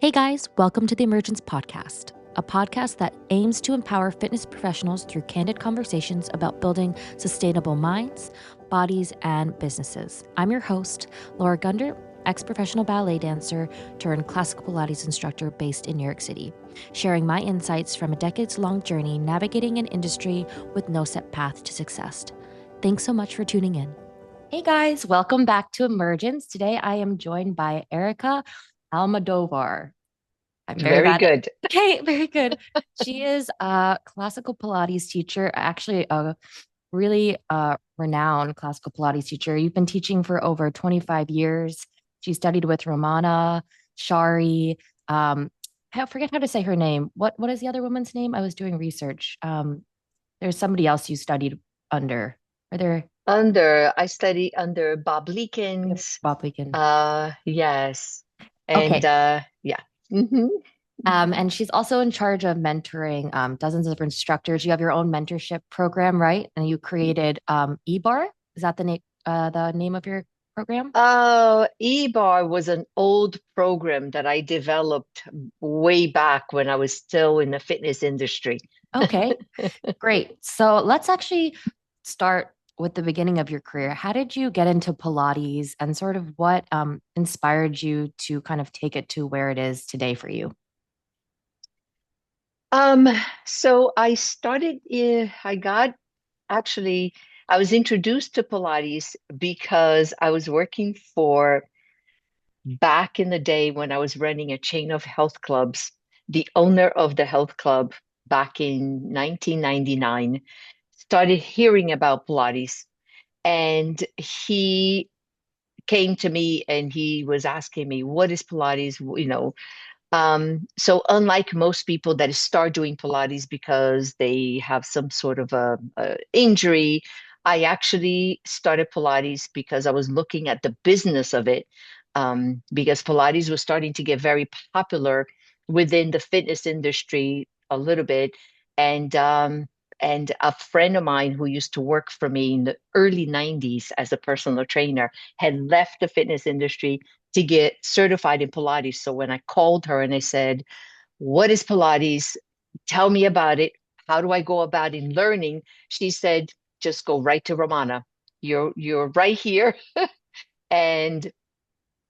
Hey guys, welcome to the Emergence podcast, a podcast that aims to empower fitness professionals through candid conversations about building sustainable minds, bodies, and businesses. I'm your host, Laura Gunder, ex-professional ballet dancer turned classical Pilates instructor based in New York City, sharing my insights from a decades-long journey navigating an industry with no set path to success. Thanks so much for tuning in. Hey guys, welcome back to Emergence. Today I am joined by Erica Almodovar. I'm very Very bad at good. Okay, very good. She is a classical Pilates teacher, actually a really renowned classical Pilates teacher. You've been teaching for over 25 years. She studied with Romana, Shari. I forget how to say her name. What is the other woman's name? I was doing research. There's somebody else you studied under. Are there I study under Bob Leakins. Bob Leakin? Yes. And Okay. yeah. hmm And she's also in charge of mentoring dozens of instructors. You have your own mentorship program, right? And you created eBar. Is that the name of your program? eBar was an old program that I developed way back when I was still in the fitness industry. Okay, great. So let's actually start with the beginning of your career. How did you get into Pilates and sort of what inspired you to kind of take it to where it is today for you? Um, so I started, I got actually, I was introduced to Pilates because I was working for back in the day when I was running a chain of health clubs, the owner of the health club back in 1999 started hearing about Pilates, and he came to me and he was asking me, what is Pilates? So unlike most people that start doing Pilates because they have some sort of a injury, I actually started Pilates because I was looking at the business of it. Because Pilates was starting to get very popular within the fitness industry a little bit. And and a friend of mine who used to work for me in the early 90s as a personal trainer had left the fitness industry to get certified in Pilates. So when I called her and I said, what is Pilates? Tell me about it. How do I go about in learning? She said, just go right to Romana. You're right here. And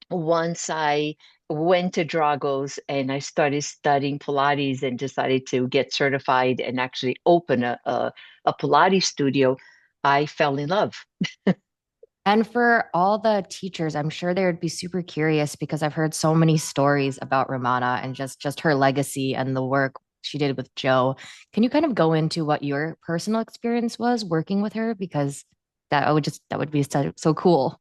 once I went to Drago's and I started studying Pilates and decided to get certified and actually open a Pilates studio, I fell in love. And for all the teachers, I'm sure they would be super curious because I've heard so many stories about Romana and just her legacy and the work she did with Joe. Can you kind of go into what your personal experience was working with her? Because that would be so cool.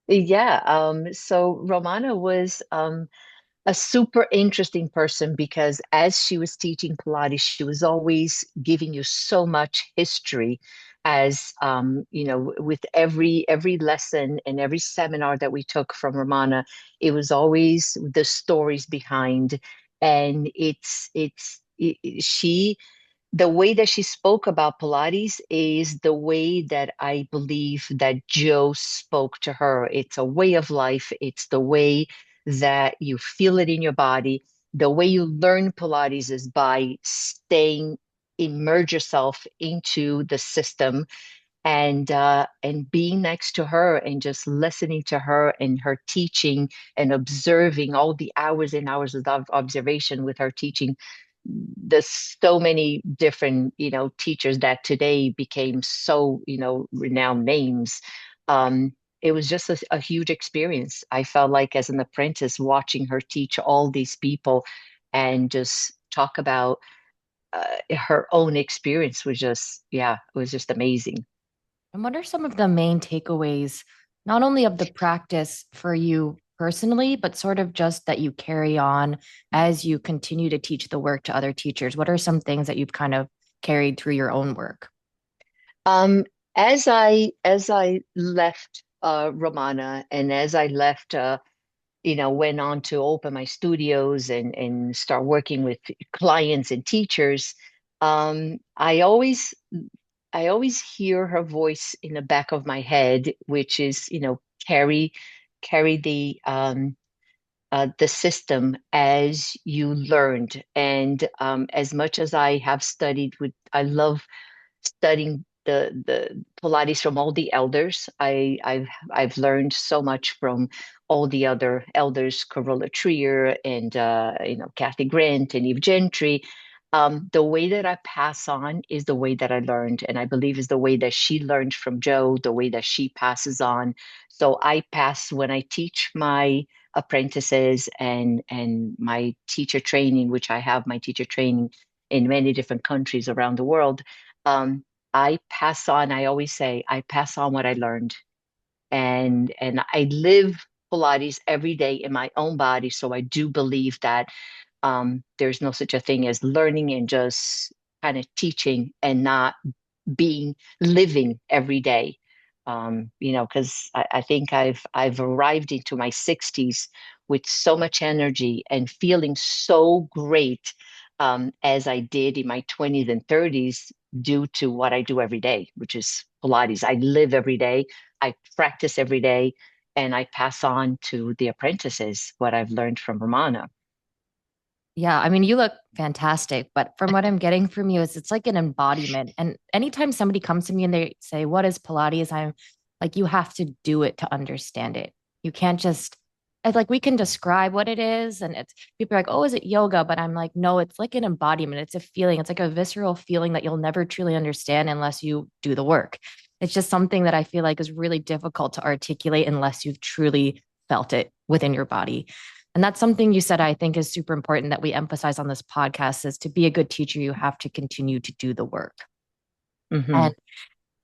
Yeah, so Romana was a super interesting person because as she was teaching Pilates, she was always giving you so much history as with every lesson and every seminar that we took from Romana, it was always the stories behind. And she the way that she spoke about Pilates is the way that I believe that Joe spoke to her. It's a way of life. It's the way that you feel it in your body. The way you learn Pilates is by immerse yourself into the system and being next to her and just listening to her and her teaching and observing all the hours and hours of observation with her teaching. There's so many different, teachers that today became so, renowned names. It was just a huge experience. I felt like as an apprentice watching her teach all these people and just talk about her own experience was just, yeah, it was just amazing. And what are some of the main takeaways, not only of the practice for you personally, but sort of just that you carry on as you continue to teach the work to other teachers? What are some things that you've kind of carried through your own work? Um, as I left Romana and as I left went on to open my studios and start working with clients and teachers, I always hear her voice in the back of my head, which is, carry the the system as you learned. And as much as I have studied I love studying the Pilates from all the elders. I've learned so much from all the other elders, Carola Trier and Kathy Grant and Eve Gentry. The way that I pass on is the way that I learned, and I believe is the way that she learned from Joe, the way that she passes on. So I pass when I teach my apprentices and my teacher training, which I have my teacher training in many different countries around the world. um, I pass on, I always say, I pass on what I learned. And I live Pilates every day in my own body. So I do believe that there's no such a thing as learning and just kind of teaching and not being living every day. Because I think I've arrived into my 60s with so much energy and feeling so great as I did in my 20s and 30s due to what I do every day, which is Pilates. I live every day, I practice every day, and I pass on to the apprentices what I've learned from Romana. Yeah, I mean, you look fantastic, but from what I'm getting from you is it's like an embodiment. And anytime somebody comes to me and they say, "What is Pilates?" I'm like, you have to do it to understand it. You can't just like we can describe what it is, and it's people are like, "Oh, is it yoga?" But I'm like, no, it's like an embodiment. It's a feeling. It's like a visceral feeling that you'll never truly understand unless you do the work. It's just something that I feel like is really difficult to articulate unless you've truly felt it within your body. And that's something you said I think is super important that we emphasize on this podcast is to be a good teacher, you have to continue to do the work. Hmm. And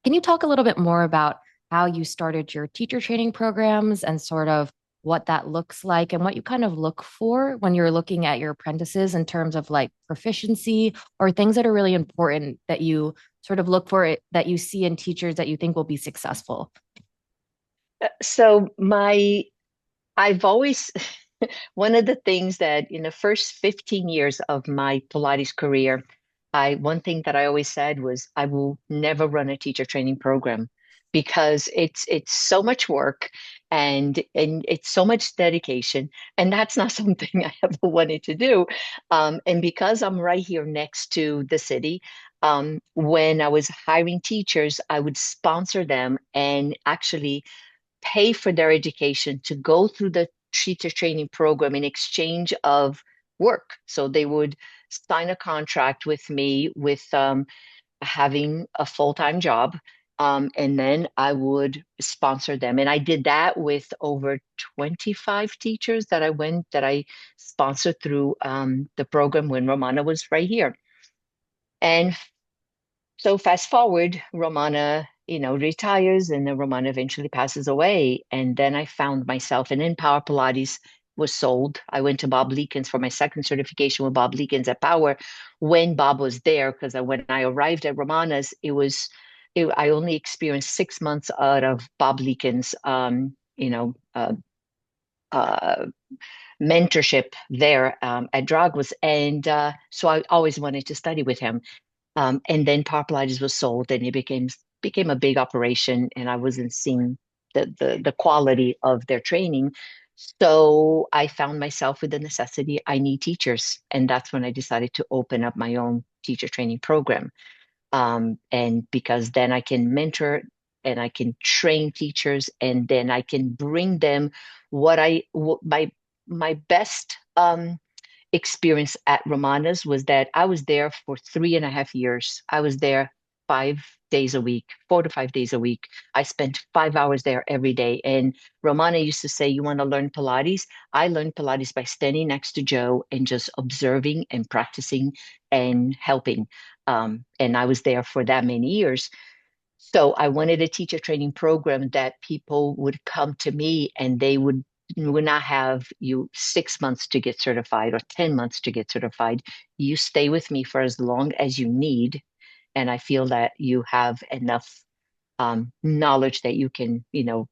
can you talk a little bit more about how you started your teacher training programs and sort of what that looks like and what you kind of look for when you're looking at your apprentices in terms of like proficiency or things that are really important that you sort of look for it that you see in teachers that you think will be successful? So I've always one of the things that in the first 15 years of my Pilates career, one thing that I always said was I will never run a teacher training program because it's so much work and it's so much dedication, and that's not something I ever wanted to do. And because I'm right here next to the city, when I was hiring teachers, I would sponsor them and actually pay for their education to go through the teacher training program in exchange of work. So they would sign a contract with me with having a full-time job. And then I would sponsor them. And I did that with over 25 teachers that I sponsored through the program when Romana was right here. And so fast forward, Romana, retires and then Romana eventually passes away. And then I found myself, and then Power Pilates was sold. I went to Bob Leekins for my second certification with Bob Leekins at Power when Bob was there, because when I arrived at Romana's, I only experienced 6 months out of Bob Leekins, uh, mentorship there at Dragos. And so I always wanted to study with him. And then Power Pilates was sold, and it became a big operation, and I wasn't seeing the quality of their training. So I found myself with the necessity, I need teachers. And that's when I decided to open up my own teacher training program. And because then I can mentor and I can train teachers, and then I can bring them my best experience at Romana's was that I was there for 3.5 years. I was there 5 days a week, 4 to 5 days a week. I spent 5 hours there every day. And Romana used to say, "You want to learn Pilates?" I learned Pilates by standing next to Joe and just observing and practicing and helping. And I was there for that many years. So I wanted a teacher training program that people would come to me and they would not have you 6 months to get certified or 10 months to get certified. You stay with me for as long as you need. And I feel that you have enough knowledge that you can,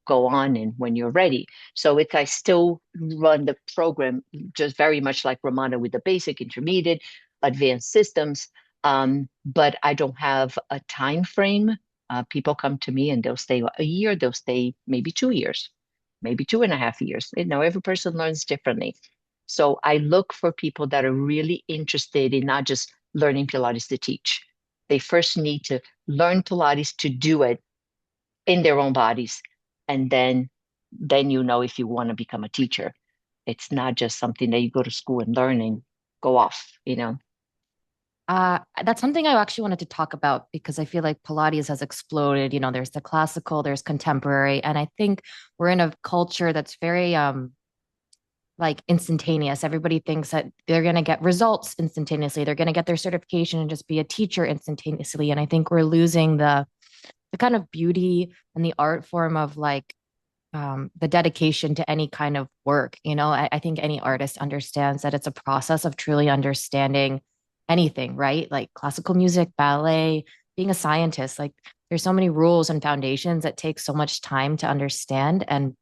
go on and when you're ready. So I still run the program just very much like Romana with the basic, intermediate, advanced systems. But I don't have a time frame. People come to me and they'll stay a year, they'll stay maybe 2 years. maybe 2.5 years. Every person learns differently. So I look for people that are really interested in not just learning Pilates to teach. They first need to learn Pilates to do it in their own bodies. And then if you want to become a teacher. It's not just something that you go to school and learn and go off. That's something I actually wanted to talk about because I feel like Pilates has exploded. There's the classical, there's contemporary, and I think we're in a culture that's very like instantaneous. Everybody thinks that they're going to get results instantaneously. They're going to get their certification and just be a teacher instantaneously. And I think we're losing the kind of beauty and the art form of like the dedication to any kind of work. I think any artist understands that it's a process of truly understanding anything, right? Like classical music, ballet, being a scientist. Like there's so many rules and foundations that take so much time to understand. And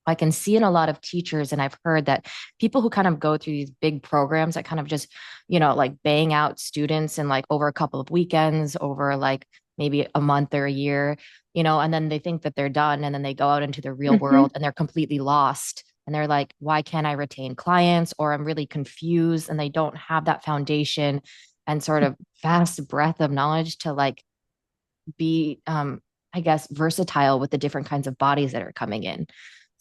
I can see in a lot of teachers, and I've heard that people who kind of go through these big programs that kind of just, like bang out students and like over a couple of weekends, over like maybe a month or a year, and then they think that they're done. And then they go out into the real Hmm. world and they're completely lost. And they're like, why can't I retain clients? Or I'm really confused. And they don't have that foundation and sort of vast breadth of knowledge to like be I guess versatile with the different kinds of bodies that are coming in.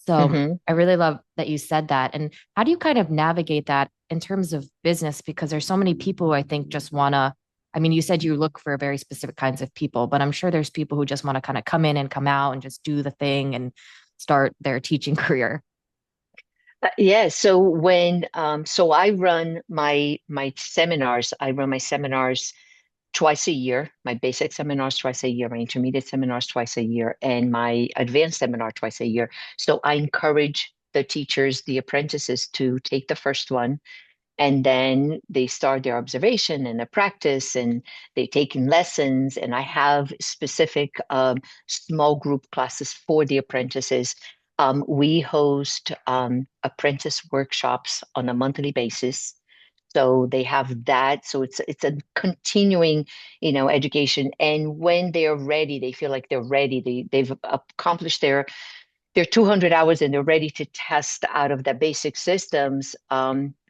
So Hmm. I really love that you said that. And how do you kind of navigate that in terms of business? Because there's so many people who I think just want to, I mean, you said you look for very specific kinds of people, but I'm sure there's people who just want to kind of come in and come out and just do the thing and start their teaching career. Yeah. So I run my seminars. I run my seminars twice a year. My basic seminars twice a year. My intermediate seminars twice a year, and my advanced seminar twice a year. So I encourage the teachers, the apprentices, to take the first one, and then they start their observation and their practice, and they take in lessons. And I have specific small group classes for the apprentices. We host apprentice workshops on a monthly basis. So they have that. So it's a continuing, education. And when they're ready, they feel like they're ready. They've accomplished their 200 hours and they're ready to test out of the basic systems.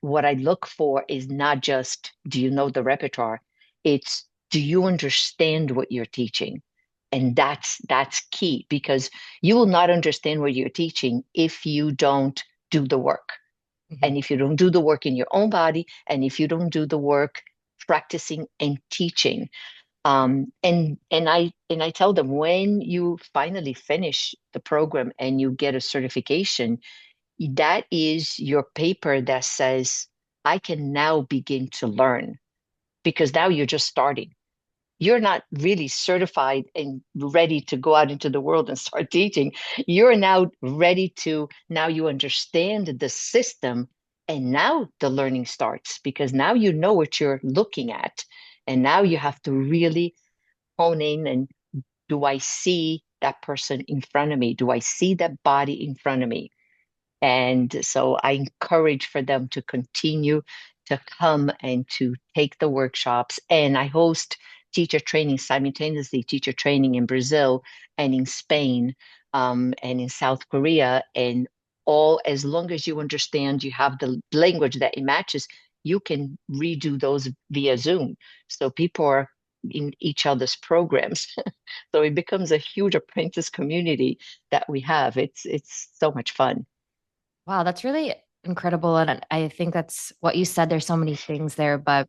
What I look for is not just, do you know the repertoire? It's, do you understand what you're teaching? And that's key, because you will not understand what you're teaching if you don't do the work. Mhm. And if you don't do the work in your own body, and if you don't do the work practicing and teaching, and I tell them, when you finally finish the program and you get a certification, that is your paper that says, I can now begin to learn, because now you're just starting. You're not really certified and ready to go out into the world and start teaching. You're now ready to, now you understand the system, and now the learning starts, because now you know what you're looking at. And now you have to really hone in, and do I see that person in front of me? Do I see that body in front of me? And so I encourage for them to continue to come and to take the workshops. And I host teacher training simultaneously, teacher training in Brazil and in Spain, and in South Korea. And all, as long as you understand, you have the language that it matches, you can redo those via Zoom. So people are in each other's programs. So it becomes a huge apprentice community that we have. It's so much fun. Wow, that's really incredible. And I think that's what you said. There's so many things there, but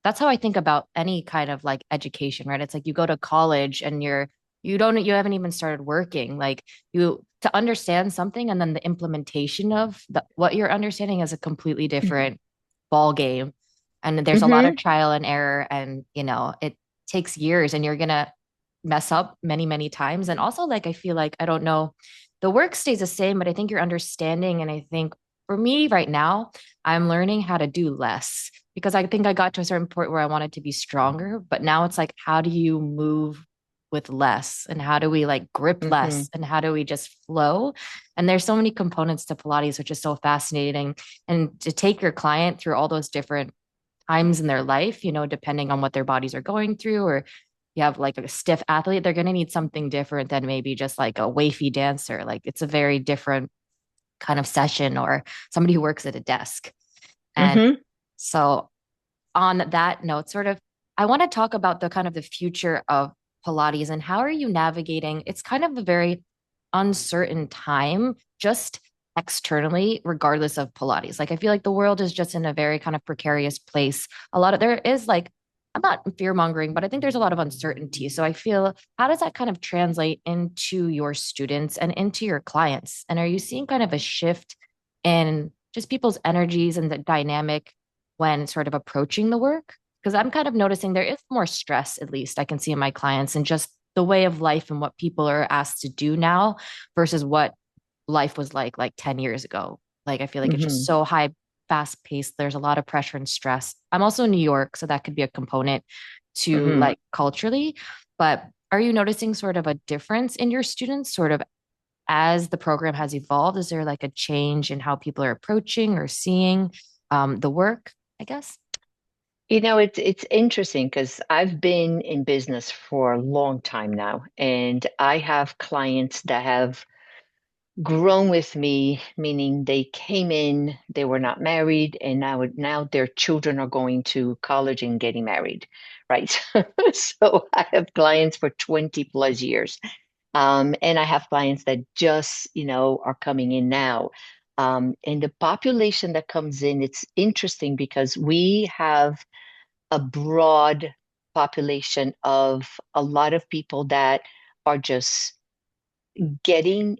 that's how I think about any kind of like education, right? It's like you go to college and you haven't even started working. Like you to understand something and then the implementation of what you're understanding is a completely different ball game. And there's a lot of Hmm. trial and error and it takes years and you're gonna mess up many, many times. And also like I feel like I don't know the work stays the same, but I think you're understanding. And I think for me right now, I'm learning how to do less because I think I got to a certain point where I wanted to be stronger. But now it's like, how do you move with less? And how do we like grip Hmm. less? And how do we just flow? And there's so many components to Pilates, which is so fascinating. And to take your client through all those different times in their life, depending on what their bodies are going through or you have like a stiff athlete, they're going to need something different than maybe just like a wavy dancer. Like it's a very different kind of session, or somebody who works at a desk. And Mm-hmm. so on that note, sort of, I want to talk about the kind of the future of Pilates and how are you navigating? It's kind of a very uncertain time, just externally, regardless of Pilates. Like I feel like the world is just in a very kind of precarious place. A lot of there is like, I'm not fear mongering, but I think there's a lot of uncertainty. So I feel, how does that kind of translate into your students and into your clients? And are you seeing kind of a shift in just people's energies and the dynamic when sort of approaching the work? Because I'm kind of noticing there is more stress, at least I can see in my clients, and just the way of life and what people are asked to do now versus what life was like 10 years ago. Like I feel like it's just Mm-hmm. so high, fast paced. There's a lot of pressure and stress. I'm also in New York, so that could be a component to Mm-hmm. like culturally. But are you noticing sort of a difference in your students, sort of as the program has evolved? Is there like a change in how people are approaching or seeing the work, I guess? It's interesting because I've been in business for a long time now, and I have clients that have grown with me, meaning they came in, they were not married, and now their children are going to college and getting married, right? So I have clients for 20 plus years. And I have clients that just, are coming in now. And the population that comes in, it's interesting because we have a broad population of a lot of people that are just getting,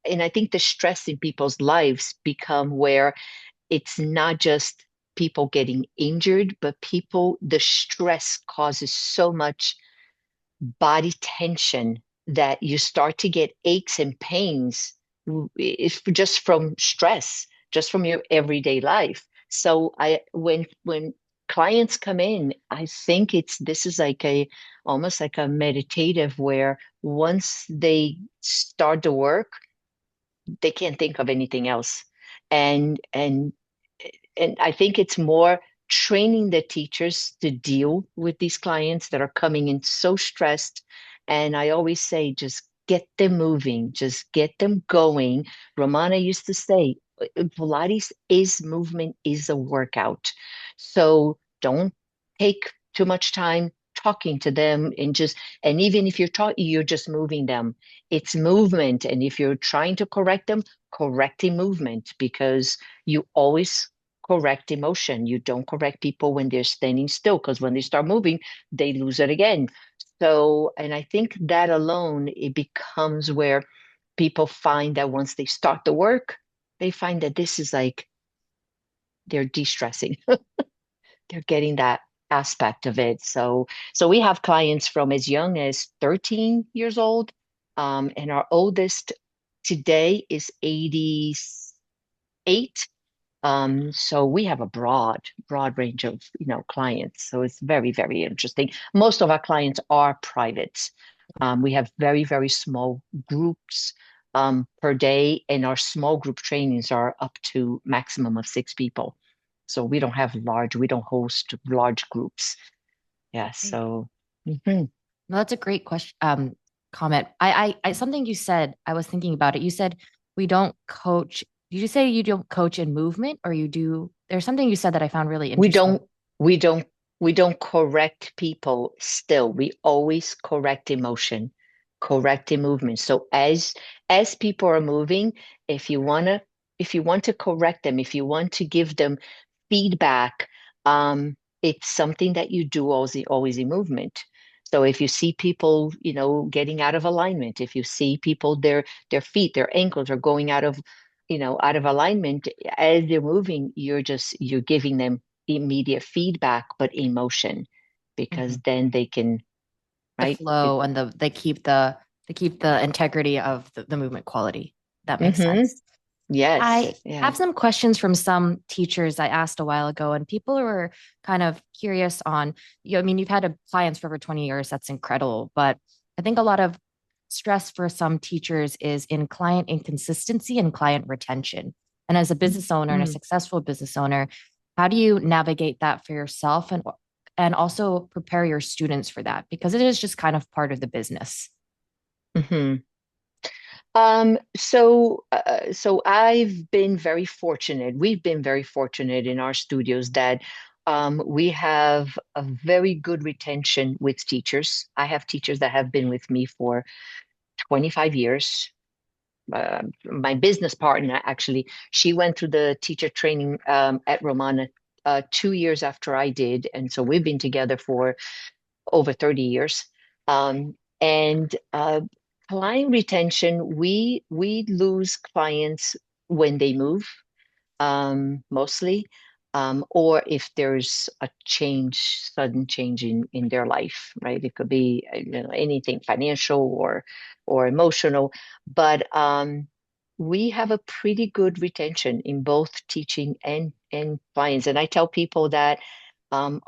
and I think the stress in people's lives become where it's not just people getting injured, but the stress causes so much body tension that you start to get aches and pains if just from stress, just from your everyday life. So when clients come in, I think this is like a almost like a meditative where once they start the work, they can't think of anything else. And and and I think it's more training the teachers to deal with these clients that are coming in so stressed. And I always say, just get them moving, just get them going. Romana used to say, Pilates is movement, is a workout. So don't take too much time talking to them and even if you're talking, you're just moving them. It's movement. And if you're trying to correct them, correcting movement because you always correct emotion. You don't correct people when they're standing still because when they start moving, they lose it again. So, and I think that alone, it becomes where people find that once they start the work, they find that this is like they're de-stressing. They're getting that aspect of it. So we have clients from as young as 13 years old, and our oldest today is 88. So we have a broad range of, clients. So it's very, very interesting. Most of our clients are private. We have very, very small groups per day, and our small group trainings are up to maximum of 6 people. So we don't host large groups. Yeah. So mhm. No, that's a great question. Comment. Something you said, I was thinking about it. You said we don't coach. Did you say you don't coach in movement or you do? There's something you said that I found really We interesting. don't, we don't, we don't correct people still. We always correct emotion, correct the movement. So as people are moving, if you wanna, if you want to correct them, if you want to give them feedback, it's something that you do always in movement. So if you see people, getting out of alignment, if you see people, their feet, their ankles are going out of alignment as they're moving, you're giving them immediate feedback, but emotion, because Mhm. then they can, The right? flow and they keep the integrity of the movement quality. That makes Mm-hmm. sense. I Yes. have Yes. some questions from some teachers I asked a while ago, and people were kind of curious on, I mean, you've had clients for over 20 years. That's incredible. But I think a lot of stress for some teachers is in client inconsistency and client retention. And as a business owner and a Mm. successful business owner, how do you navigate that for yourself? And and also prepare your students for that because it is just kind of part of the business? Hmm. So I've been very fortunate. We've been very fortunate in our studios that we have a very good retention with teachers. I have teachers that have been with me for 25 years. My business partner, actually, she went through the teacher training at Romana 2 years after I did. And so we've been together for over 30 years. And client retention, we lose clients when they move, mostly, or if there's a change, sudden change in their life, right? It could be anything financial or emotional, but we have a pretty good retention in both teaching and clients. And I tell people that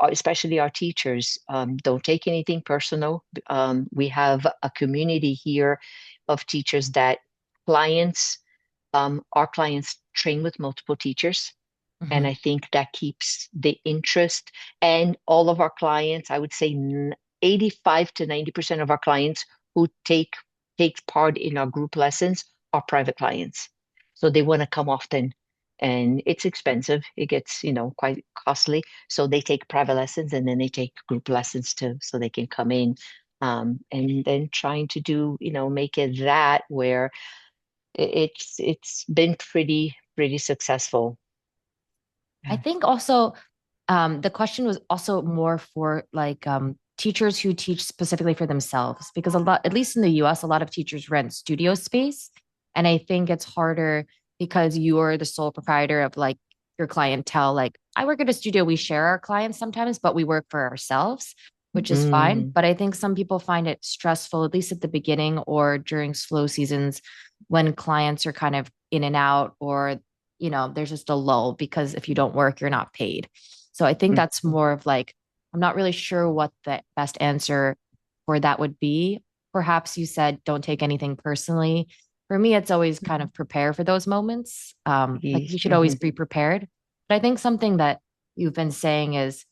especially our teachers, don't take anything personal. We have a community here of teachers that clients, our clients train with multiple teachers. And Mhm. I think that keeps the interest. And all of our clients, I would say 85 to 90% of our clients who take part in our group lessons are private clients. So they want to come often and it's expensive. It gets, quite costly. So they take private lessons and then they take group lessons too, so they can come in. And then trying to do, make it that where it's been pretty successful. I think also the question was also more for like teachers who teach specifically for themselves, because a lot, at least in the US, a lot of teachers rent studio space. And I think it's harder because you're the sole proprietor of like your clientele. Like I work at a studio, we share our clients sometimes, but we work for ourselves, which is fine. Mm, But I think some people find it stressful, at least at the beginning or during slow seasons when clients are kind of in and out, or there's just a lull because if you don't work, you're not paid. So I think mm, that's more of like, I'm not really sure what the best answer for that would be. Perhaps you said don't take anything personally. For me, it's always kind of prepare for those moments. Like you should always mhm, be prepared. But I think something that you've been saying is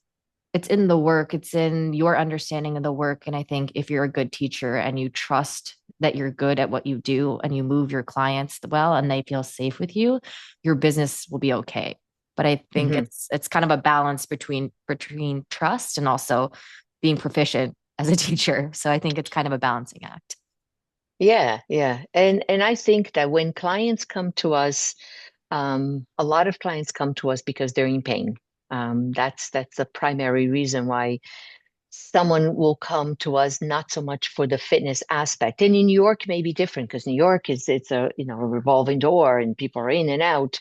it's in the work, it's in your understanding of the work. And I think if you're a good teacher and you trust that you're good at what you do and you move your clients well and they feel safe with you, your business will be okay. But I think mhm. it's kind of a balance between trust and also being proficient as a teacher. So I think it's kind of a balancing act. Yeah, yeah. And I think that when clients come to us, a lot of clients come to us because they're in pain. That's the primary reason why someone will come to us, not so much for the fitness aspect. And in New York may be different because New York is it's a revolving door and people are in and out.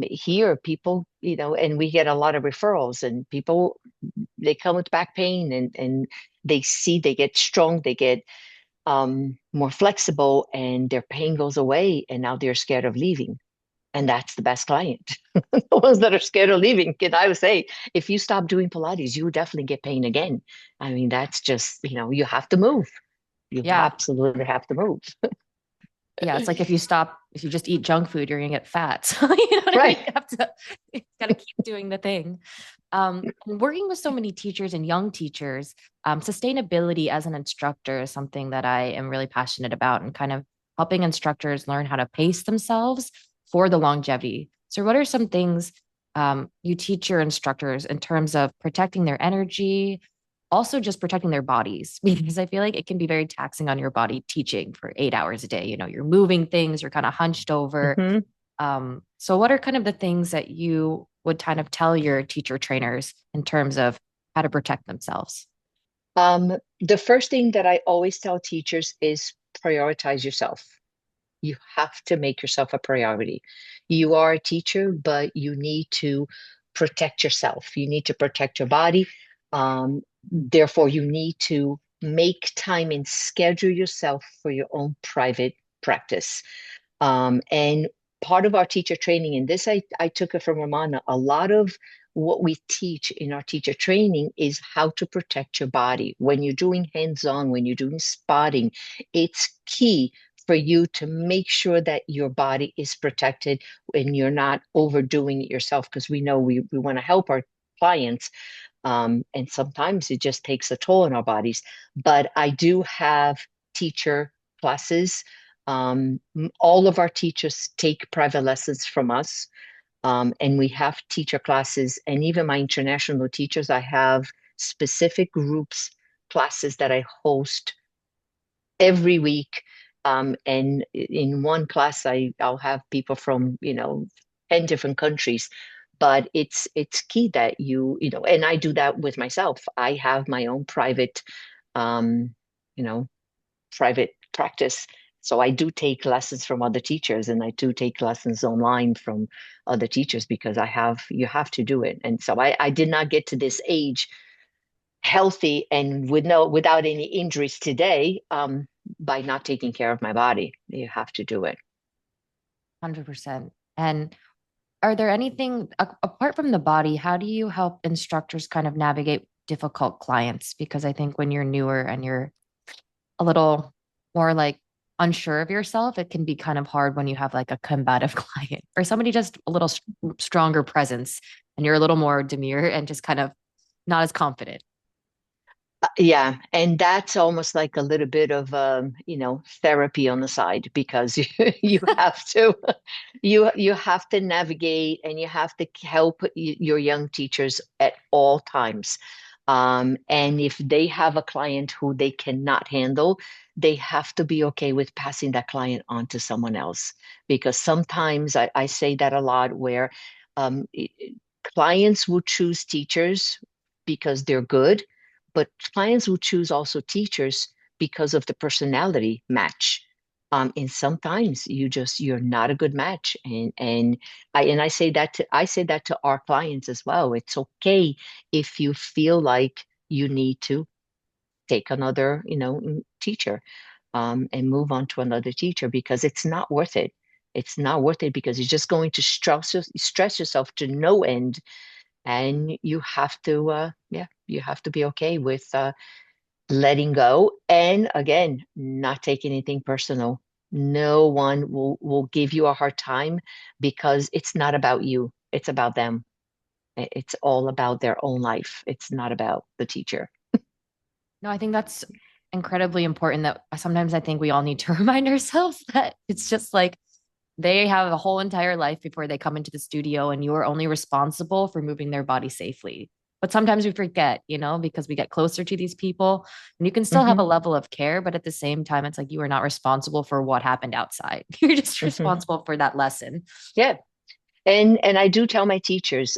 Here people, and we get a lot of referrals and people they come with back pain and they get strong, they get more flexible and their pain goes away and now they're scared of leaving. And that's the best client. The ones that are scared of leaving. Can I would say, if you stop doing Pilates, you definitely get pain again. I mean, that's just, you have to move. You Yeah. absolutely have to move. Yeah, it's like if you just eat junk food, you're gonna get fat. So you know what I mean? Right. You gotta keep doing the thing. And working with so many teachers and young teachers, sustainability as an instructor is something that I am really passionate about and kind of helping instructors learn how to pace themselves for the longevity. So what are some things you teach your instructors in terms of protecting their energy, also just protecting their bodies? Because I feel like it can be very taxing on your body teaching for 8 hours a day. You're moving things, you're kind of hunched over. Hmm. So what are kind of the things that you would kind of tell your teacher trainers in terms of how to protect themselves? The first thing that I always tell teachers is prioritize yourself. You have to make yourself a priority. You are a teacher, but you need to protect yourself. You need to protect your body. Therefore, you need to make time and schedule yourself for your own private practice. And part of our teacher training, and this I took it from Romana, a lot of what we teach in our teacher training is how to protect your body. When you're doing hands-on, when you're doing spotting, it's key for you to make sure that your body is protected and you're not overdoing it yourself because we know we want to help our clients, And sometimes it just takes a toll on our bodies. But I do have teacher classes. All of our teachers take private lessons from us. And we have teacher classes, and even my international teachers, I have specific groups classes that I host every week. And in one class, I'll have people from 10 different countries. But it's key that and I do that with myself. I have my own um, you know, private practice. So I do take lessons from other teachers, and I do take lessons online from other teachers because you have to do it. And so I did not get to this age healthy and without any injuries today, by not taking care of my body. You have to do it. 100%. And are there anything apart from the body, how do you help instructors kind of navigate difficult clients? Because I think when you're newer and you're a little more like unsure of yourself, it can be kind of hard when you have like a combative client or somebody just a little stronger presence and you're a little more demure and just kind of not as confident. Yeah, and that's almost like a little bit of therapy on the side because you have to you have to navigate and you have to help your young teachers at all times. And if they have a client who they cannot handle, they have to be okay with passing that client on to someone else. Because sometimes I say that a lot where um, i- clients will choose teachers because they're good, but clients will choose also teachers because of the personality match. And sometimes you're not a good match. And I say that to our clients as well. It's okay if you feel like you need to take another, teacher, and move on to another teacher because it's not worth it. It's not worth it because you're just going to stress yourself to no end, and you have to be okay with letting go, and again, not take anything personal. No one will give you a hard time because it's not about you. It's about them. It's all about their own life. It's not about the teacher. No, I think that's incredibly important that sometimes I think we all need to remind ourselves that it's just like they have a whole entire life before they come into the studio and you are only responsible for moving their body safely. But sometimes we forget, because we get closer to these people and you can still have Hmm. a level of care, but at the same time, it's like you are not responsible for what happened outside. You're just Hmm. responsible for that lesson. Yeah. And I do tell my teachers,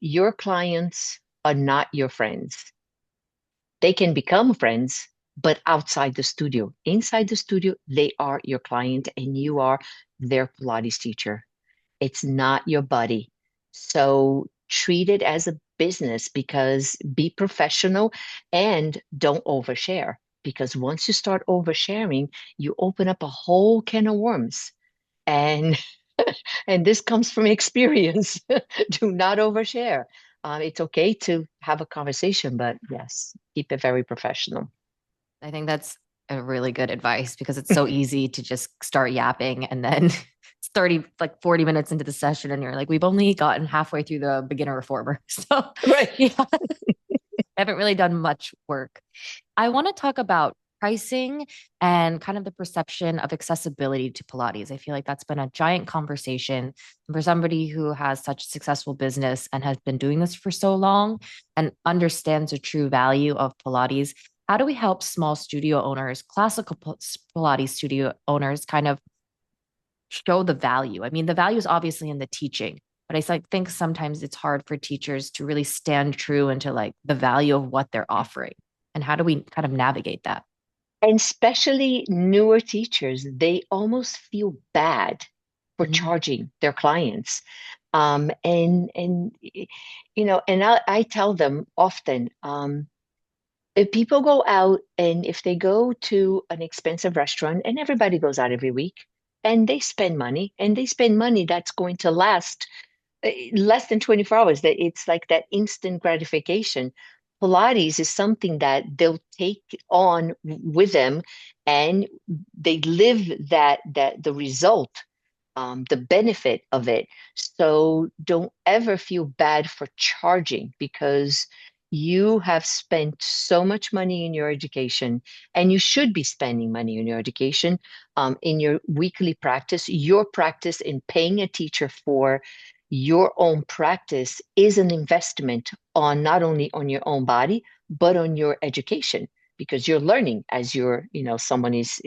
your clients are not your friends. They can become friends, but outside the studio. Inside the studio, they are your client and you are their Pilates teacher. It's not your buddy. So treat it as a business because be professional and don't overshare. Because once you start oversharing, you open up a whole can of worms. And and this comes from experience. Do not overshare. It's okay to have a conversation, but yes, keep it very professional. I think that's a really good advice because it's so easy to just start yapping and then it's 30, like 40 minutes into the session and you're like, we've only gotten halfway through the beginner reformer. So Right. yeah, I haven't really done much work. I want to talk about pricing and kind of the perception of accessibility to Pilates. I feel like that's been a giant conversation for somebody who has such a successful business and has been doing this for so long and understands the true value of Pilates. How do we help small studio owners, classical Pilates studio owners, kind of show the value? I mean, the value is obviously in the teaching, but think sometimes it's hard for teachers to really stand true into like the value of what they're offering. And how do we kind of navigate that? And especially newer teachers, they almost feel bad for Mhm. charging their clients. And I tell them often, if people go out and if they go to an expensive restaurant, and everybody goes out every week, and they spend money that's going to last less than 24 hours, that it's like that instant gratification. Pilates is something that they'll take on with them, and they live that the result, the benefit of it. So don't ever feel bad for charging because You have spent so much money in your education, and you should be spending money in your education, in your weekly practice. Your practice in paying a teacher for your own practice is an investment on not only on your own body, but on your education, because you're learning as someone is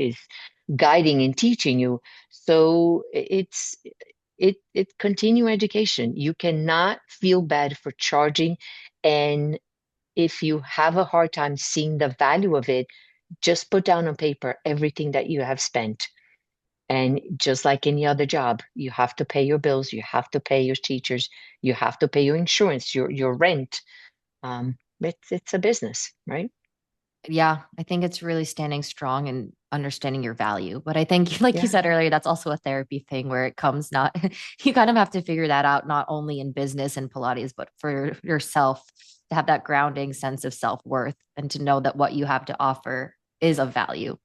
guiding and teaching you. So it continue education. You cannot feel bad for charging. And if you have a hard time seeing the value of it, just put down on paper everything that you have spent. And just like any other job, you have to pay your bills, you have to pay your teachers, you have to pay your insurance, your rent. It's a business, right? Yeah, I think it's really standing strong and understanding your value. But I think, like you Yeah. said earlier, that's also a therapy thing where it comes not, you kind of have to figure that out, not only in business and Pilates, but for yourself to have that grounding sense of self-worth and to know that what you have to offer is of value.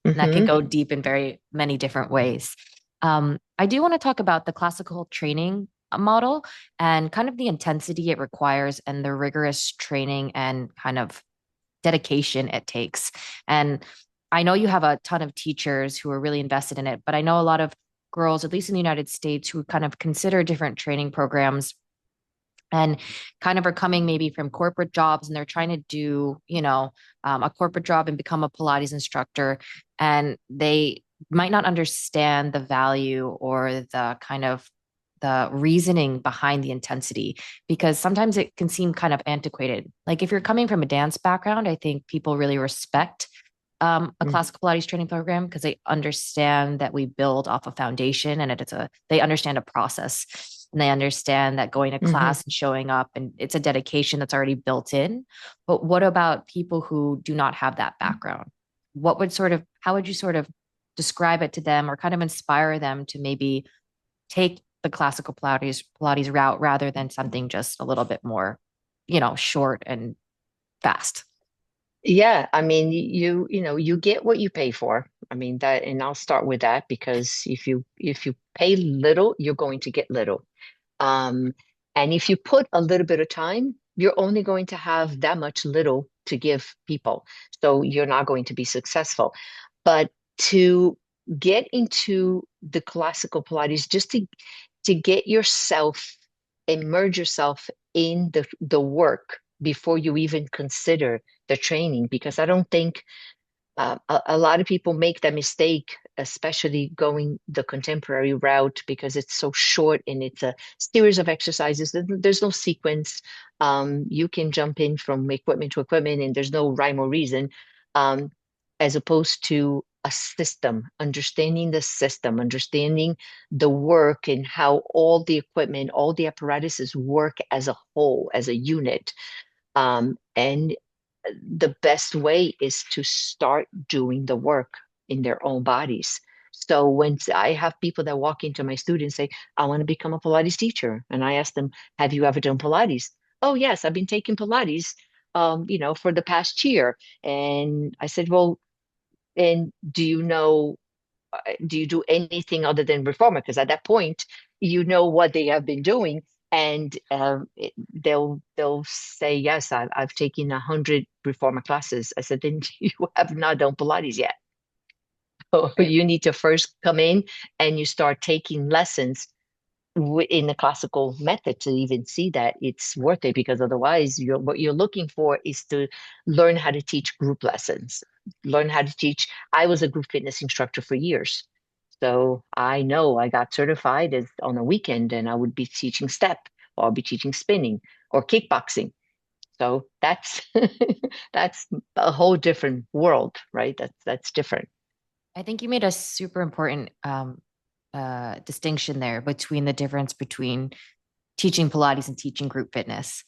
And that can Hmm. go deep in very many different ways. I do want to talk about the classical training model and kind of the intensity it requires and the rigorous training and kind of dedication it takes. And I know you have a ton of teachers who are really invested in it, but I know a lot of girls, at least in the United States, who kind of consider different training programs and kind of are coming maybe from corporate jobs and they're trying to do, a corporate job and become a Pilates instructor. And they might not understand the value or the kind of the reasoning behind the intensity because sometimes it can seem kind of antiquated. Like if you're coming from a dance background, I think people really respect a classical Pilates training program because they understand that we build off a foundation and they understand a process and they understand that going to Hmm. class and showing up and it's a dedication that's already built in. But what about people who do not have that background? How would you sort of describe it to them or kind of inspire them to maybe take the classical Pilates route rather than something just a little bit more, short and fast? Yeah, I mean, you get what you pay for. I mean that, and I'll start with that because if you pay little, you're going to get little. Um, and if you put a little bit of time, you're only going to have that much little to give people. So you're not going to be successful. But to get into the classical Pilates, just to get yourself, immerse yourself in the work before you even consider the training, because I don't think a lot of people make that mistake, especially going the contemporary route, because it's so short and it's a series of exercises. There's no sequence. You can jump in from equipment to equipment, and there's no rhyme or reason, um, as opposed to a system, understanding the system, understanding the work and how all the equipment, all the apparatuses work as a whole, as a unit. And the best way is to start doing the work in their own bodies. So when I have people that walk into my studio and say, I want to become a Pilates teacher, and I ask them, have you ever done Pilates? Oh, yes, I've been taking Pilates, for the past year. And I said, well, and do you do anything other than reformer? Because at that point, you know what they have been doing, and they'll say, yes, I've taken 100 reformer classes. I said, then you have not done Pilates yet. So Right. you need to first come in and you start taking lessons in the classical method to even see that it's worth it, because otherwise what you're looking for is to learn how to teach group lessons, learn how to teach. I was a group fitness instructor for years, so I know I got certified as on a weekend and I would be teaching step, or I'll be teaching spinning or kickboxing. So that's that's a whole different world, right? That's different. I think you made a super important distinction there between the difference between teaching Pilates and teaching group fitness.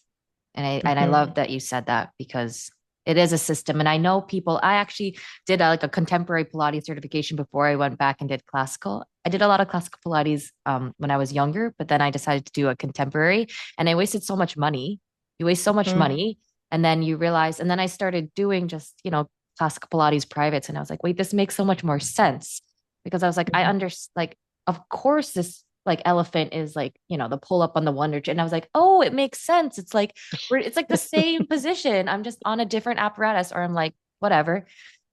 And I Hmm. love that you said that because it is a system. And I know people, I actually did like a contemporary Pilates certification before I went back and did classical. I did a lot of classical Pilates when I was younger, but then I decided to do a contemporary and I wasted so much money. You waste so much Hmm. money. And then you realize, and then I started doing just, classical Pilates privates. And I was like, wait, this makes so much more sense because I was like, Hmm. of course, this. like elephant is like, the pull up on the wonder and I was like, oh, it makes sense. It's like the same position. I'm just on a different apparatus, or I'm like, whatever.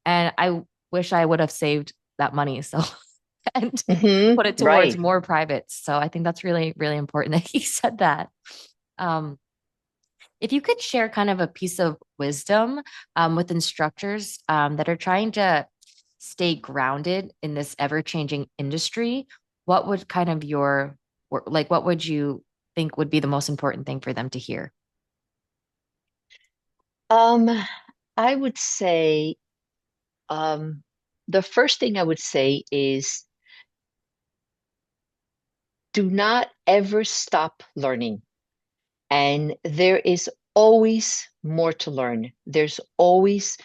And I wish I would have saved that money. So and put it towards Right. more privates. So I think that's really, really important that he said that. Um, if you could share kind of a piece of wisdom with instructors that are trying to stay grounded in this ever-changing industry, what would kind of what would you think would be the most important thing for them to hear? Um, I would say um, the first thing I would say is do not ever stop learning. And there is always more to learn. There's always,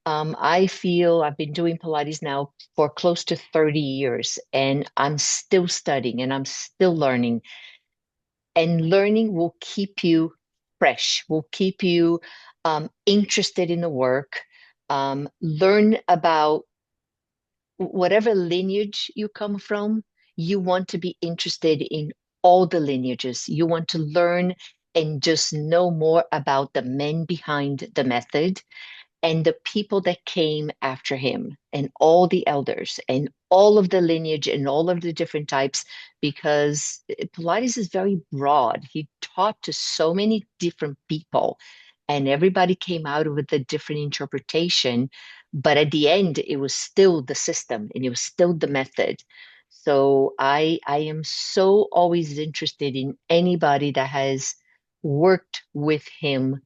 I feel I've been doing Pilates now for close to 30 years, and I'm still studying and I'm still learning. And learning will keep you fresh, will keep you interested in the work. Learn about whatever lineage you come from, you want to be interested in all the lineages. You want to learn and just know more about the men behind the method and the people that came after him and all the elders and all of the lineage and all of the different types because Pilates is very broad. He taught to so many different people and everybody came out with a different interpretation. But at the end, it was still the system and it was still the method. So I am so always interested in anybody that has worked with him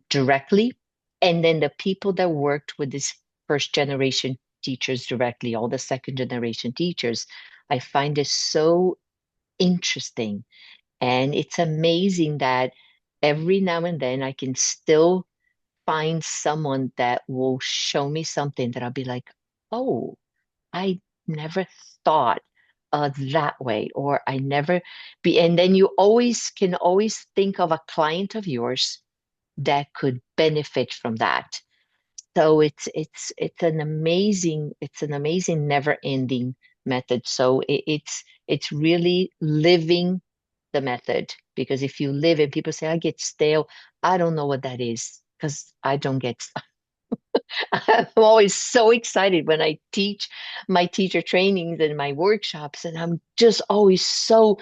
directly and then the people that worked with this first generation teachers directly, all the second generation teachers, I find it so interesting. And it's amazing that every now and then I can still find someone that will show me something that I'll be like, oh, I never thought that way, or I never be. And then you always can always think of a client of yours that could benefit from that. So it's an amazing never-ending method. So it's really living the method because if you live it, people say I get stale. I don't know what that is because I don't get. I'm always so excited when I teach my teacher trainings and my workshops, and I'm just always so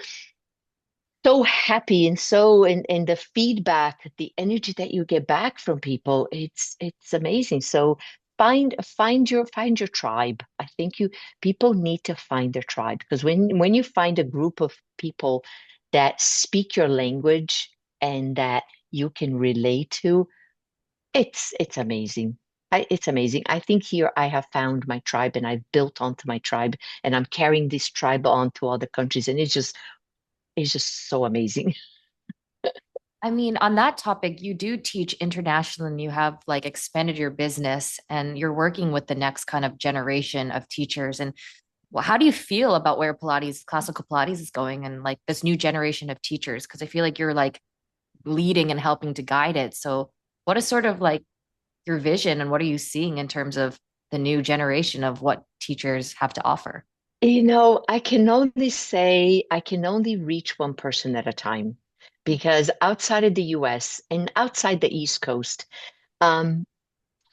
happy and and the feedback, the energy that you get back from people, it's amazing. So find your tribe. I think you people need to find their tribe because when you find a group of people that speak your language and that you can relate to, it's amazing. It's amazing. I think here I have found my tribe and I've built onto my tribe and I'm carrying this tribe on to other countries and it's just so amazing. I mean, on that topic, you do teach international and you have like expanded your business and you're working with the next kind of generation of teachers. And well, how do you feel about where Pilates, classical Pilates is going and like this new generation of teachers? Because I feel like you're like leading and helping to guide it. So, what is sort of like your vision and what are you seeing in terms of the new generation of what teachers have to offer? I can only say I can only reach one person at a time because outside of the US and outside the East Coast, um,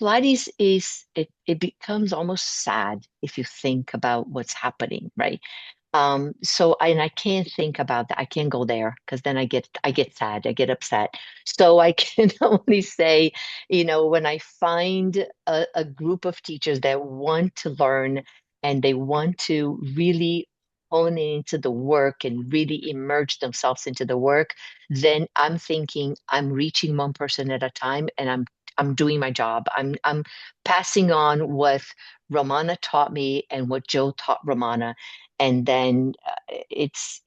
Pilates it becomes almost sad if you think about what's happening, right? And I can't think about that. I can't go there because then I get sad, I get upset. So I can only say, when I find a group of teachers that want to learn and they want to really hone into the work and really immerse themselves into the work, then I'm thinking I'm reaching one person at a time and I'm doing my job. I'm passing on what Romana taught me and what Joe taught Romana and then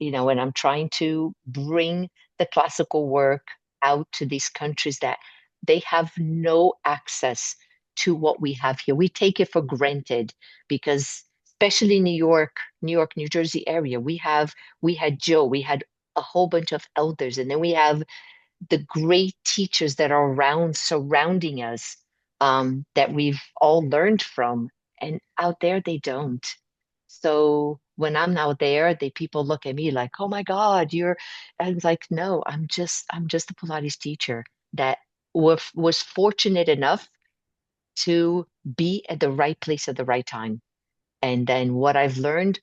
when I'm trying to bring the classical work out to these countries that they have no access to what we have here. We take it for granted because especially New York, New Jersey area, we had Joe, we had a whole bunch of elders, and then we have the great teachers that are around surrounding us that we've all learned from. And out there, they don't. So when I'm now there, they people look at me like, oh my God, you're, I was like, no, I'm just a Pilates teacher that was fortunate enough to be at the right place at the right time. And then what I've learned,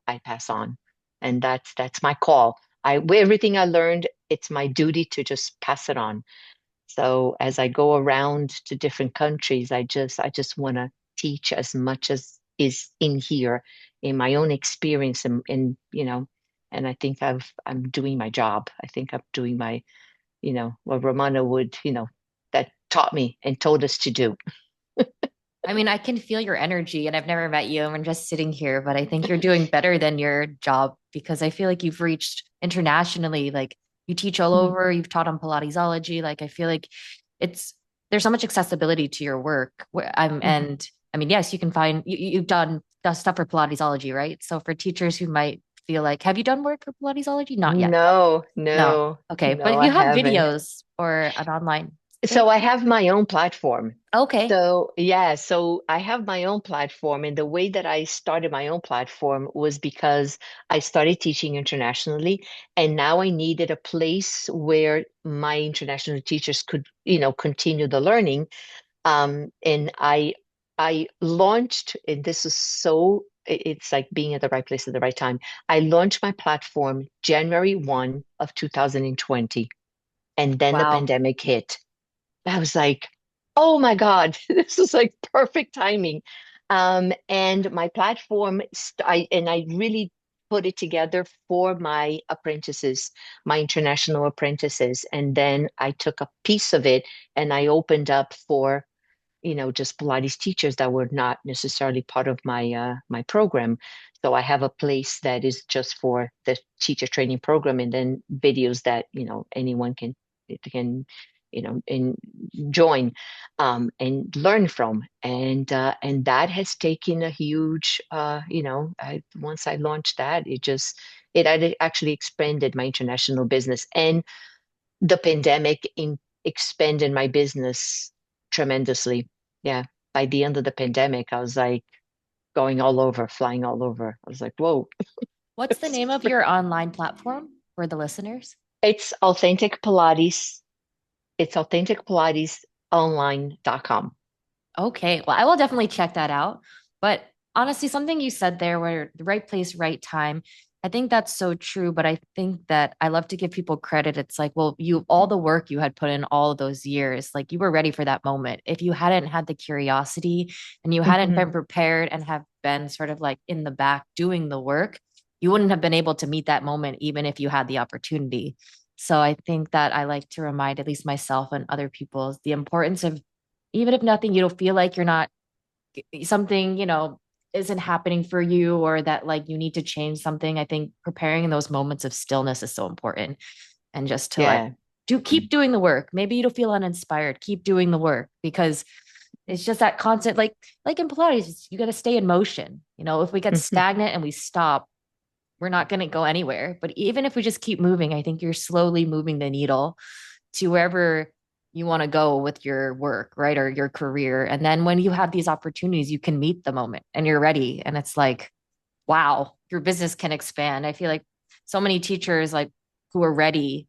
I pass on. And that's my call. Everything I learned, it's my duty to just pass it on. So as I go around to different countries, I just want to teach as much as is in here in my own experience and and I think I'm doing my job. I think I'm doing my, what Romana would, that taught me and told us to do. I mean, I can feel your energy, and I've never met you, and we're just sitting here, but I think you're doing better than your job because I feel like you've reached internationally. Like you teach all Mhm. over, you've taught on Pilatesology. Like I feel like it's there's so much accessibility to your work. Mhm. And I mean, yes, you can find you've done stuff for Pilatesology, right? So for teachers who might feel like, have you done work for Pilatesology? Not yet. No, No. no, Okay. But no, if I you have haven't. videos or an online So thing, I have my own platform. okay. So yeah, so I have my own platform, and the way that I started my own platform was because I started teaching internationally, and now I needed a place where my international teachers could, continue the learning. And I launched, and this is so it's like being at the right place at the right time. I launched my platform January 1 of 2020, and then the Wow. pandemic hit. I was like, oh my God, this is like perfect timing. And my platform, I really put it together for my apprentices, my international apprentices. And then I took a piece of it and I opened up for just Pilates teachers that were not necessarily part of my program. So I have a place that is just for the teacher training program, and then videos that anyone can and join and learn from. And that has taken a huge once I launched that, it had actually expanded my international business, and the pandemic expanded my business tremendously. Yeah. By the end of the pandemic, I was like going all over, flying all over. I was like, whoa. What's the name of your online platform for the listeners? It's authentic Pilates. It's authenticpilatesonline.com. Okay, well, I will definitely check that out. But honestly, something you said there where the right place, right time, I think that's so true. But I think that I love to give people credit. It's like, well, you all the work you had put in all of those years, like you were ready for that moment. If you hadn't had the curiosity and you hadn't Mhm. been prepared and have been sort of like in the back doing the work, you wouldn't have been able to meet that moment, even if you had the opportunity. So I think that I like to remind at least myself and other people the importance of even if nothing, you don't feel like you're not something, isn't happening for you or that like you need to change something. I think preparing in those moments of stillness is so important. And just to like Yeah. keep doing the work. Maybe you don't feel uninspired. Keep doing the work because it's just that constant, like in Pilates, you got to stay in motion. If we get Mhm. stagnant and we stop, we're not going to go anywhere. But even if we just keep moving, I think you're slowly moving the needle to wherever you want to go with your work, right? Or your career. And then when you have these opportunities, you can meet the moment and you're ready. And it's like, wow, your business can expand. I feel like so many teachers like who are ready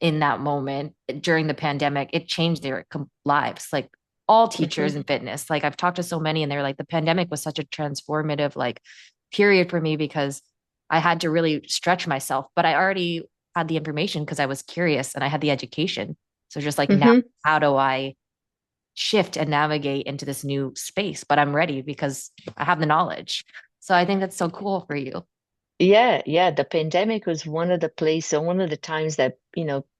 in that moment during the pandemic, it changed their lives. Like all teachers Mhm. in fitness. Like I've talked to so many and they're like, the pandemic was such a transformative like period for me because I had to really stretch myself, but I already had the information because I was curious and I had the education. So just like now, Mhm. how do I shift and navigate into this new space? But I'm ready because I have the knowledge. So I think that's so cool for you. Yeah, yeah. The pandemic was one of the times that,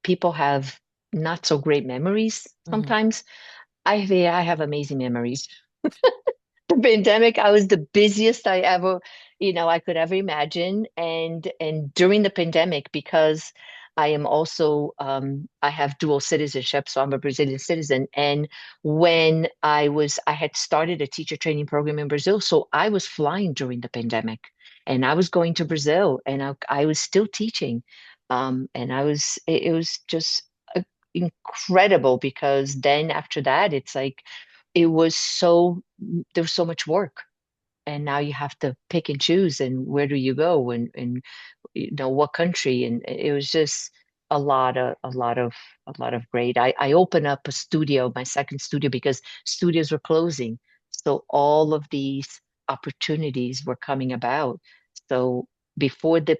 people have not so great memories Mhm. sometimes. I have amazing memories. The pandemic, I was the busiest I could ever imagine. And during the pandemic, because I have dual citizenship, so I'm a Brazilian citizen. And when I had started a teacher training program in Brazil, so I was flying during the pandemic, and I was going to Brazil, and I was still teaching. And it was just incredible because then after that, it's like it was so there was so much work. and now you have to pick and choose, and where do you go, and what country, and it was just a lot of a lot of great. I opened up a studio, my second studio, because studios were closing, so all of these opportunities were coming about. So before the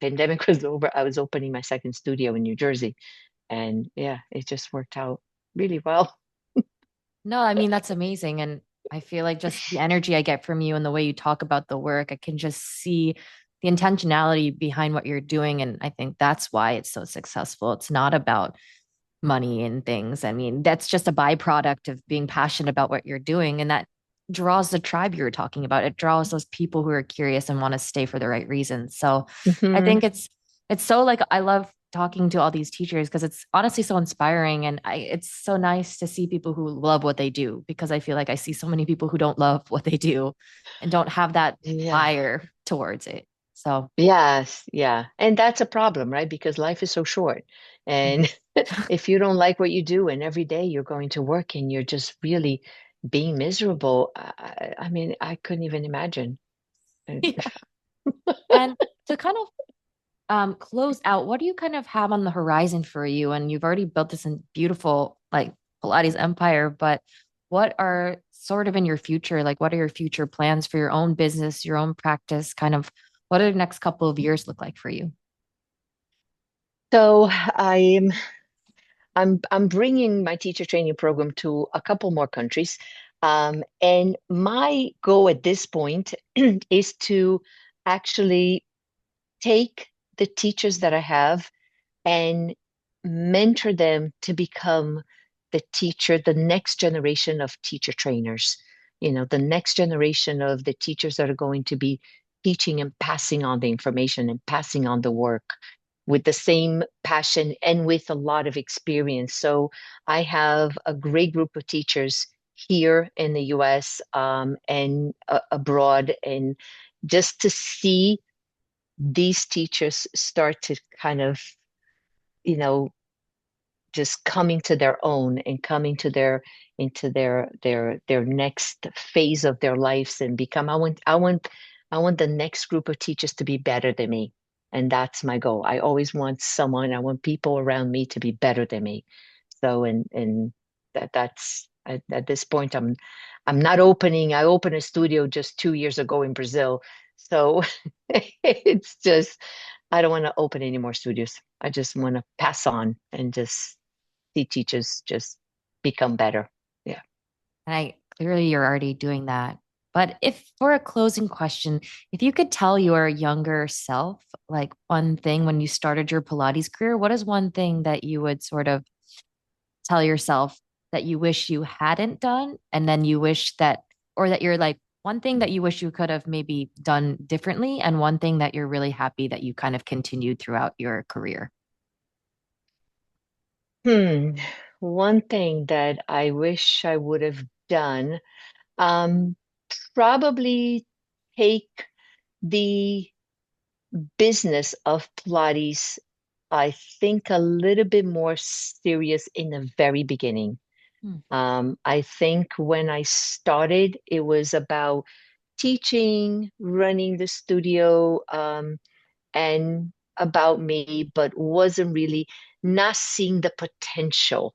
pandemic was over, I was opening my second studio in New Jersey, and yeah, it just worked out really well. No, I mean, that's amazing. And I feel like just the energy I get from you and the way you talk about the work, I can just see the intentionality behind what you're doing. And I think that's why it's so successful. It's not about money and things. I mean, that's just a byproduct of being passionate about what you're doing. And that draws the tribe you were talking about. It draws those people who are curious and want to stay for the right reasons. So I Hmm. think it's so like I love talking to all these teachers because it's honestly so inspiring and it's so nice to see people who love what they do because I feel like I see so many people who don't love what they do and don't have that Yeah. fire towards it. So Yes, yeah. And that's a problem, right? Because life is so short. mhm. And if you don't like what you do and every day you're going to work and you're just really being miserable, I mean, I couldn't even imagine. And- Yeah. And to kind of close out, what do you kind of have on the horizon for you? And you've already built this in beautiful like Pilates empire, but what are sort of in your future? Like, what are your future plans for your own business, your own practice? Kind of, what do the next couple of years look like for you? So I'm bringing my teacher training program to a couple more countries. And my goal at this point is to actually take the teachers that I have and mentor them to become the next generation of teacher trainers, the next generation of the teachers that are going to be teaching and passing on the information and passing on the work with the same passion and with a lot of experience. So I have a great group of teachers here in the US, and abroad, and just to see these teachers start to kind of, you know, just coming to their own and coming to their into their next phase of their lives and become I want the next group of teachers to be better than me. And that's my goal. I want people around me to be better than me. So and that's at this point I'm not opening. I opened a studio just 2 years ago in Brazil. So it's just I don't want to open any more studios. I just want to pass on and just see teachers just become better. Yeah. And I clearly you're already doing that. But if for a closing question, if you could tell your younger self like one thing when you started your Pilates career, what is one thing that you would sort of tell yourself that you wish you hadn't done? And then you wish that, or that you're like, one thing that you wish you could have maybe done differently, and one thing that you're really happy that you kind of continued throughout your career. Hmm. One thing that I wish I would have done, um, probably take the business of Pilates, I think, a little bit more serious in the very beginning. Hmm. I think when I started, it was about teaching, running the studio, and about me, but wasn't really not seeing the potential.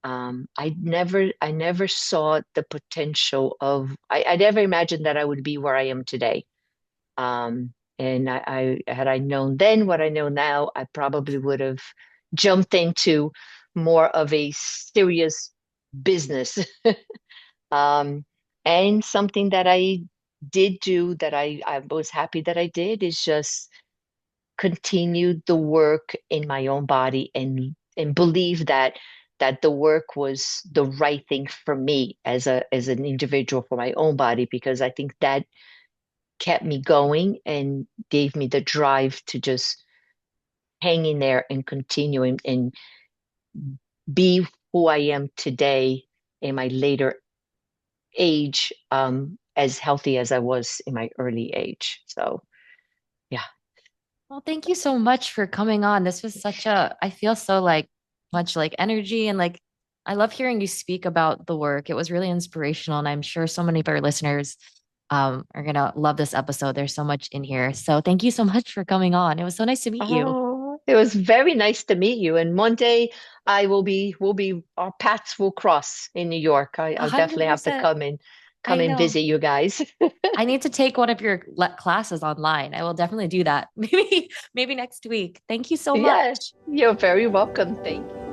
I never saw the potential of, I never imagined that I would be where I am today. And had I known then what I know now, I probably would have jumped into more of a serious business. Um, and something that I did do that I was happy that I did is just continue the work in my own body and believe that the work was the right thing for me as an individual for my own body, because I think that kept me going and gave me the drive to just hang in there and continue and be who I am today in my later age, as healthy as I was in my early age. So yeah. Well, thank you so much for coming on. This was such a, I feel so like much like energy and like I love hearing you speak about the work. It was really inspirational. And I'm sure so many of our listeners are gonna love this episode. There's so much in here. So thank you so much for coming on. It was so nice to meet you. Oh, it was very nice to meet you. And one day our paths will cross in New York. A I'll hundred definitely have to percent. come I and know. visit you guys. I need to take one of your classes online. I will definitely do that. Maybe next week. Thank you so Yeah, much. you're very welcome. Thank you.